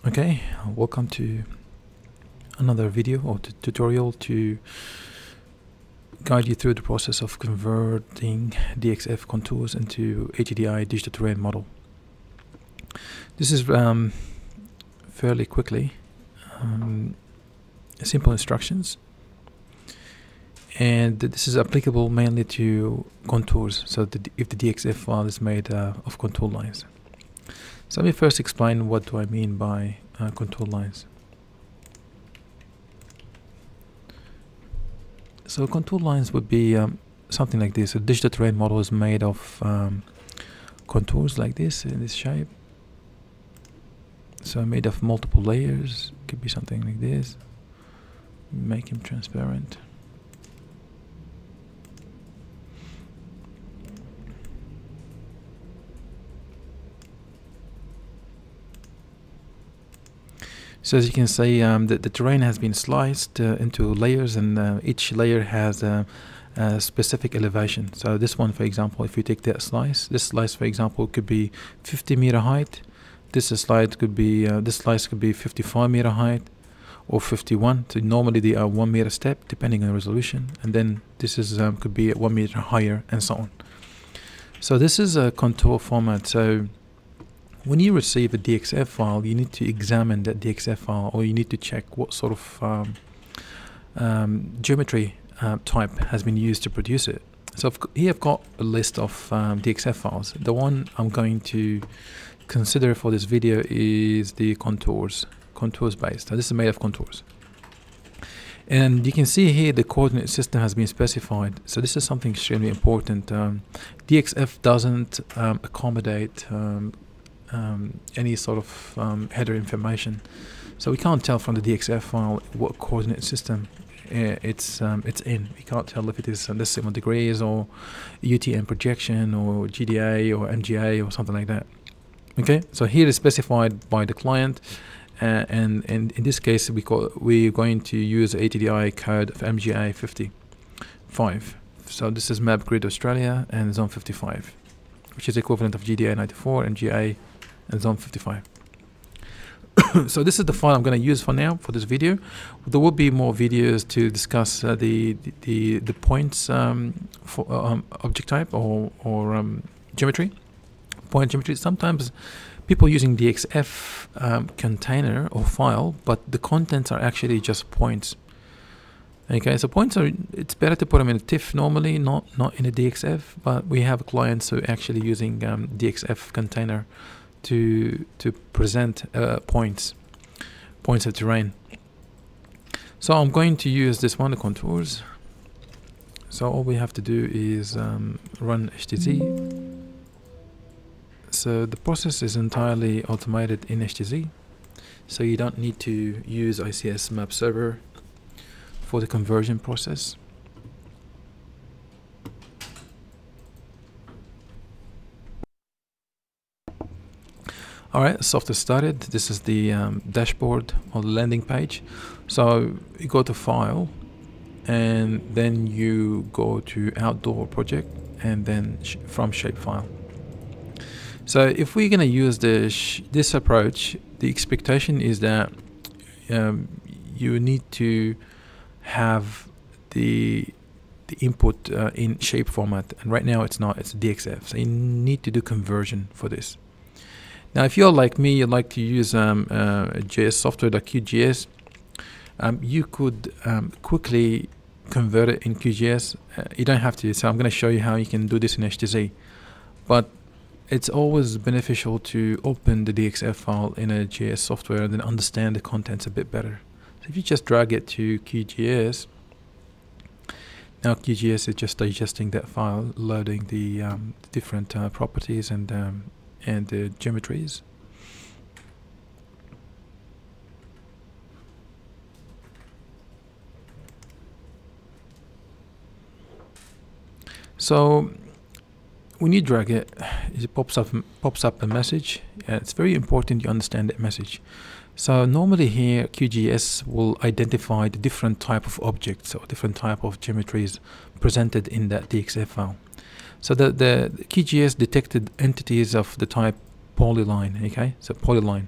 Okay, welcome to another video or tutorial to guide you through the process of converting DXF contours into HTZ digital terrain model. This is fairly quickly simple instructions, and this is applicable mainly to contours. So if the DXF file is made of contour lines. So let me first explain what do I mean by contour lines. So contour lines would be something like this. A digital terrain model is made of contours like this, in this shape. So made of multiple layers. Could be something like this. Make him transparent. So as you can see, the terrain has been sliced into layers, and each layer has a specific elevation. So this one, for example, if you take that slice, this slice, for example, could be 50-meter height. This slice could be 55-meter height or 51. So normally they are 1 meter step, depending on the resolution. And then this is could be 1 meter higher, and so on. So this is a contour format. So when you receive a DXF file, you need to examine that DXF file, or you need to check what sort of geometry type has been used to produce it. So here I've got a list of DXF files. The one I'm going to consider for this video is the contours based. So this is made of contours. And you can see here the coordinate system has been specified. So this is something extremely important. DXF doesn't accommodate any sort of header information, so we can't tell from the DXF file what coordinate system it's in. We can't tell if it is decimal degrees or UTM projection or GDA or MGA or something like that. Okay, so here is specified by the client, and in this case we're going to use HTZ code of MGA 55. So this is map grid Australia and zone 55, which is equivalent of GDA 94 and MGA and zone 55. So this is the file I'm going to use for now for this video. There will be more videos to discuss the points for object type or geometry, point geometry. Sometimes people using DXF container or file, but the contents are actually just points. Okay, so points are, it's better to put them in a TIFF normally, not in a DXF, but we have clients who are actually using DXF container to present points of terrain. So I'm going to use this one, the contours. So all we have to do is run HTZ. So the process is entirely automated in HTZ, so you don't need to use ICS map server for the conversion process. Alright, software started. This is the dashboard or the landing page. So you go to file, and then you go to outdoor project, and then from shapefile. So if we're going to use this approach, the expectation is that you need to have the input in shape format, and right now it's not, it's DXF, so you need to do conversion for this. Now if you're like me, you like to use JS software like QGIS, you could quickly convert it in QGIS. You don't have to, so I'm going to show you how you can do this in HTZ, but it's always beneficial to open the DXF file in a JS software and then understand the contents a bit better. If you just drag it to QGIS, now QGIS is just digesting that file, loading the different properties and the geometries. So when you drag it, it pops up a message. It's very important you understand that message. So normally here QGIS will identify the different type of objects or different type of geometries presented in that DXF file. So the QGIS detected entities of the type polyline. Okay, so polyline.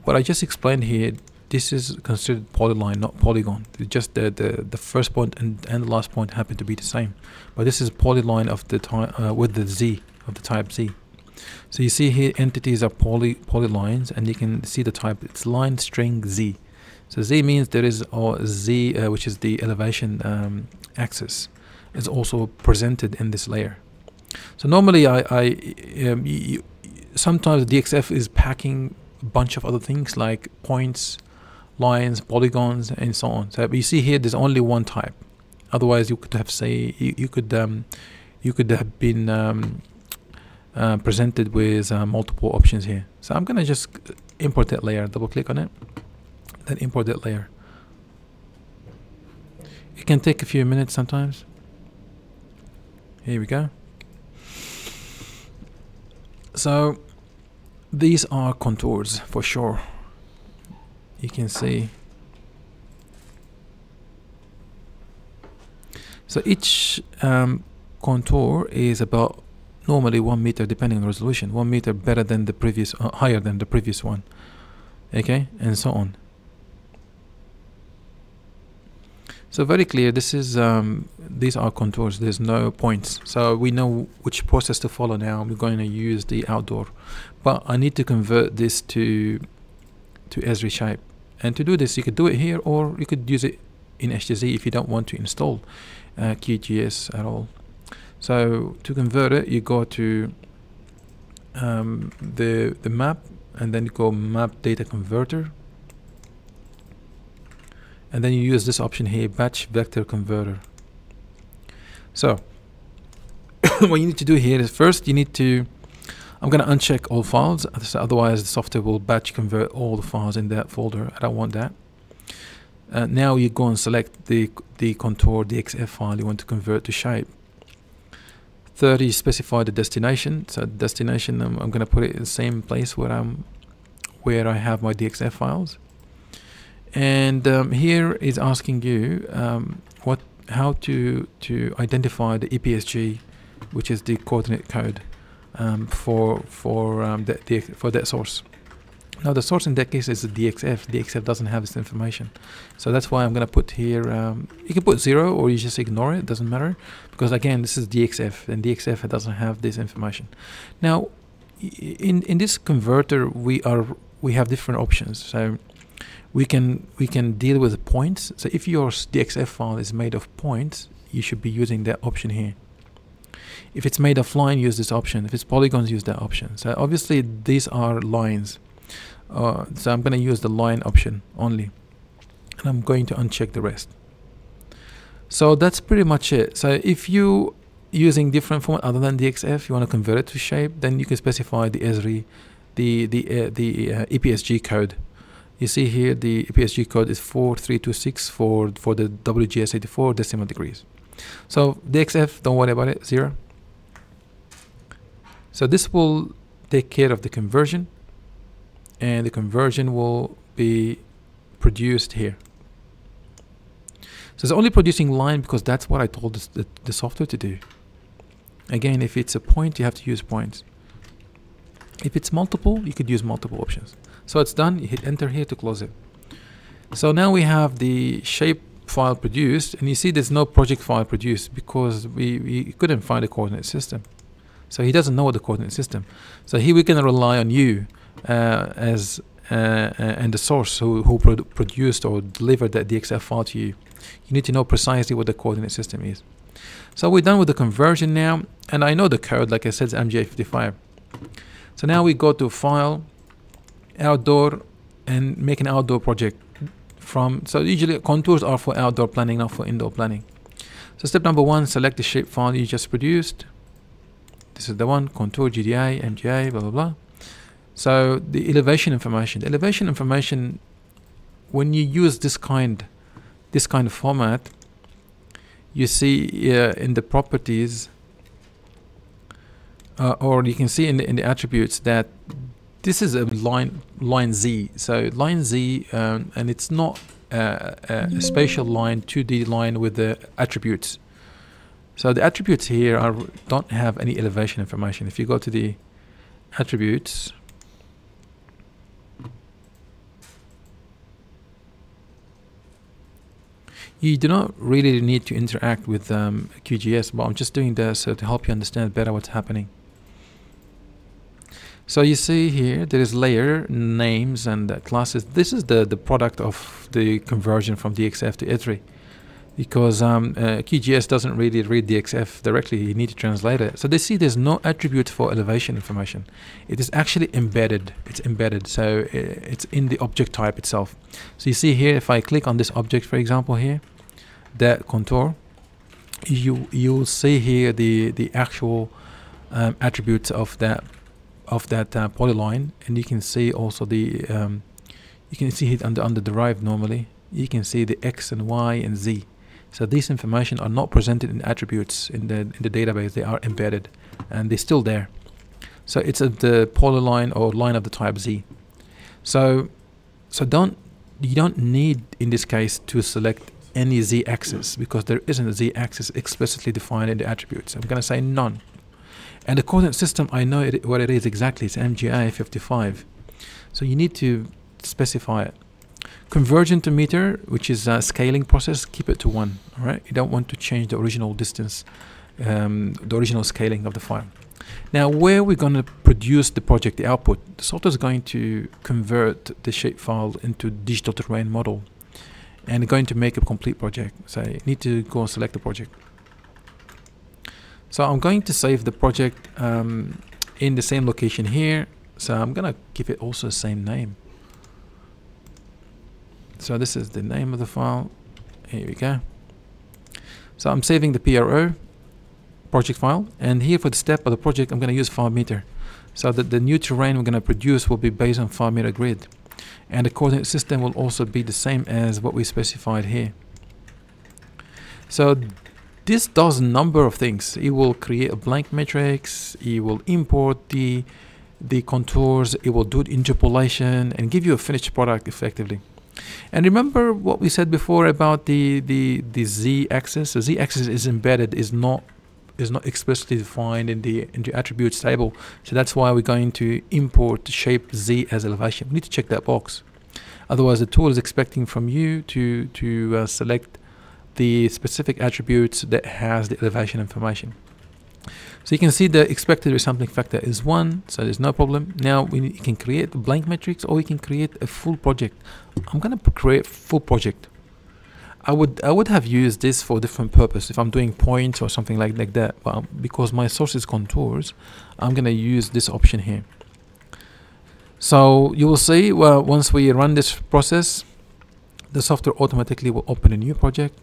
what I just explained here, this is considered polyline, not polygon. It's just the first point and the last point happen to be the same, but this is polyline of the type with the Z of the type Z. So you see here entities are polylines, and you can see the type. It's line string Z. So Z means there is Z, which is the elevation axis, is also presented in this layer. So normally sometimes DXF is packing a bunch of other things like points, lines, polygons, and so on. So you see here there's only one type. Otherwise you could have you could have been presented with multiple options here. So I'm gonna just import that layer, double click on it, then import that layer. It can take a few minutes sometimes. Here we go. So these are contours for sure. You can see. So each contour is about normally 1 meter, depending on resolution. 1 meter better than the previous, higher than the previous one. Okay, and so on. So very clear. This is these are contours. There's no points. So we know which process to follow now. We're going to use the outdoor, but I need to convert this to Esri shape. And to do this, you could do it here, or you could use it in HTZ if you don't want to install QGIS at all. So to convert it, you go to the map, and then you go map data converter, and then you use this option here, batch vector converter. So what you need to do here is first you need to, I'm going to uncheck all files, otherwise the software will batch convert all the files in that folder. I don't want that. Now you go and select the contour DXF file you want to convert to shape. Third, you specify the destination. So destination, I'm going to put it in the same place where I have my DXF files. And here is asking you how to identify the EPSG, which is the coordinate code for that source. Now the source in that case is the DXF. DXF doesn't have this information, so that's why I'm going to put here. You can put 0 or you just ignore it. Doesn't matter, because again this is DXF, and DXF doesn't have this information. Now in this converter we have different options. So we can deal with points. So if your DXF file is made of points, you should be using that option here. If it's made of line, use this option. If it's polygons, use that option. So obviously these are lines. So I'm going to use the line option only, and I'm going to uncheck the rest. So that's pretty much it. So if you using different format other than DXF, you want to convert it to shape, then you can specify the Esri, the EPSG code. You see here the EPSG code is 4326 for the WGS84 decimal degrees. So DXF, don't worry about it, 0. So this will take care of the conversion, and the conversion will be produced here. So it's only producing line because that's what I told the software to do. Again, if it's a point, you have to use points. If it's multiple, you could use multiple options. So it's done. You hit enter here to close it. So now we have the shape file produced, and you see there's no project file produced because we couldn't find a coordinate system. So he doesn't know the coordinate system. So here we're going to rely on you and the source who produced or delivered that DXF file to you. You need to know precisely what the coordinate system is. So we're done with the conversion now, and I know the code, like I said, it's MJ55. So now we go to File, Outdoor, and make an outdoor project. So usually contours are for outdoor planning, not for indoor planning. So step number 1, select the shape file you just produced. This is the one, contour, GDA, MGA, blah, blah, blah. So the elevation information, when you use this kind of format, you see in the properties, or you can see in the attributes that this is a line Z. So line Z, and it's not a spatial line, 2D line with the attributes. So the attributes here don't have any elevation information. If you go to the attributes, You do not really need to interact with QGIS, but I'm just doing this so to help you understand better what's happening. So you see here there is layer names and classes. This is the product of the conversion from DXF to E3, because QGIS doesn't really read DXF directly. You need to translate it. So they see there's no attribute for elevation information. It is actually embedded. It's embedded, so it's in the object type itself. So you see here, if I click on this object, for example, here, that contour, you'll see here the actual attributes of that polyline, and you can see also the you can see it under derived. Normally you can see the X and Y and Z. So these information are not presented in attributes in the database. They are embedded and they're still there. So it's the polyline or line of the type Z. So you don't need in this case to select any Z axis, because there isn't a Z axis explicitly defined in the attributes. I'm going to say none. And the coordinate system, I know what it is exactly. It's MGA 55. So you need to specify it. Conversion to meter, which is a scaling process, keep it to 1. All right, you don't want to change the original distance, the original scaling of the file. Now, where we're going to produce the project, the output, the software is going to convert the shapefile into digital terrain model, and going to make a complete project. So you need to go and select the project. So I'm going to save the project in the same location here. So I'm going to give it also the same name. So this is the name of the file. Here we go. So I'm saving the PRO project file, and here for the step of the project I'm going to use 5 meter. So that the new terrain we're going to produce will be based on 5 meter grid, and the coordinate system will also be the same as what we specified here. So this does a number of things. It will create a blank matrix, it will import the contours, it will do the interpolation and give you a finished product effectively. And remember what we said before about the z-axis. The z-axis is embedded, is not explicitly defined in the attributes table. So that's why we're going to import shape z as elevation. We need to check that box. Otherwise the tool is expecting from you to select the specific attributes that has the elevation information. So you can see the expected resampling factor is 1, so there's no problem. Now we can create a blank matrix, or we can create a full project. I'm going to create full project. I would have used this for a different purpose if I'm doing points or something like that, but because my source is contours, I'm going to use this option here. So you will see, well, once we run this process, the software automatically will open a new project.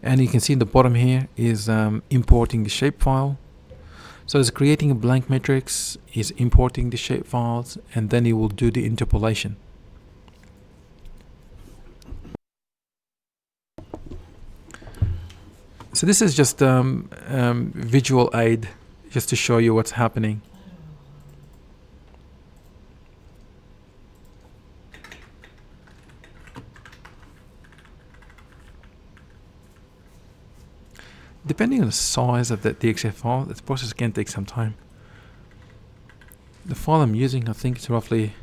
And you can see in the bottom here is importing the shapefile. So it's creating a blank matrix, is importing the shapefiles, and then it will do the interpolation. So this is just visual aid, just to show you what's happening. Depending on the size of the DXF file, the process can take some time. The file I'm using, I think it's roughly,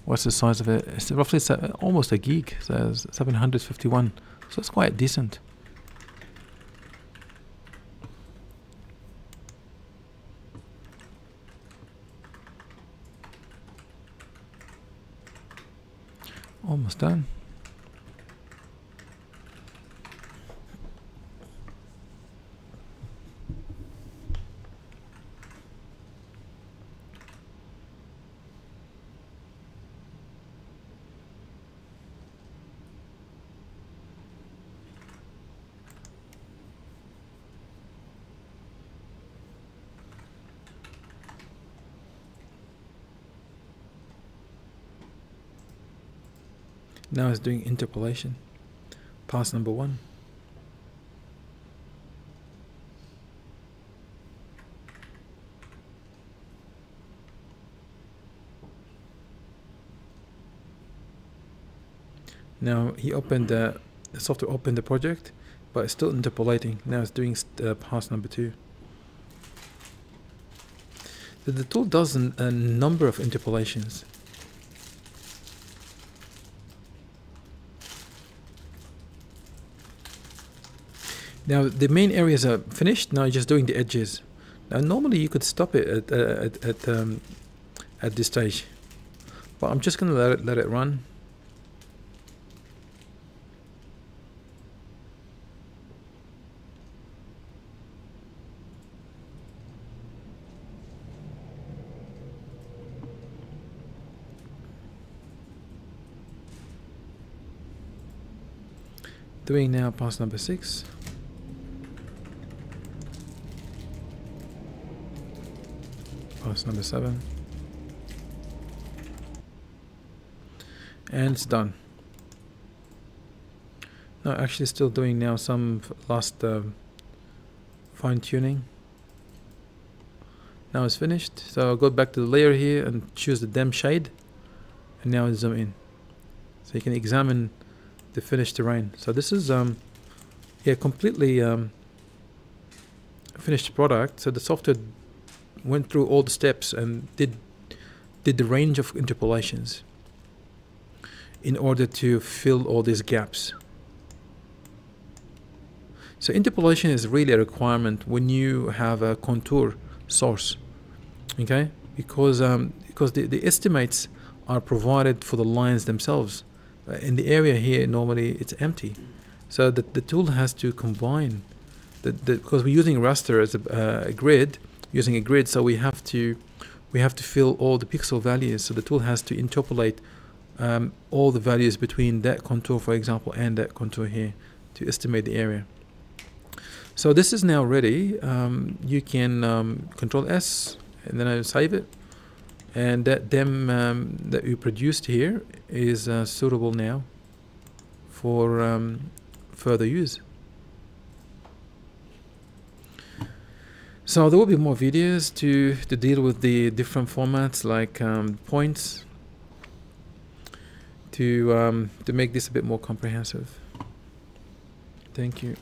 what's the size of it? It's roughly almost a gig, so it's 751. So it's quite decent. Almost done. Now it's doing interpolation, pass number 1. Now he opened the software opened the project, but it's still interpolating. Now it's doing pass number 2. The tool does a number of interpolations. Now the main areas are finished. Now you're just doing the edges. Now normally you could stop it at this stage, but I'm just going to let it run. Doing now pass number 6. Pass number 7. And it's done. Now actually still doing now some last fine tuning. Now it's finished. So I'll go back to the layer here and choose the dim shade, and now zoom in. So you can examine the finished terrain. So this is yeah, completely finished product. So the software went through all the steps and did the range of interpolations in order to fill all these gaps. So interpolation is really a requirement when you have a contour source, okay? Because the estimates are provided for the lines themselves. In the area here, normally it's empty, so the tool has to combine because we're using raster as a grid, so we have to fill all the pixel values. So the tool has to interpolate all the values between that contour, for example, and that contour here to estimate the area. So this is now ready. You can Control S and then I save it, and that dim that we produced here is suitable now for further use. So there will be more videos to deal with the different formats, like points, to make this a bit more comprehensive. Thank you.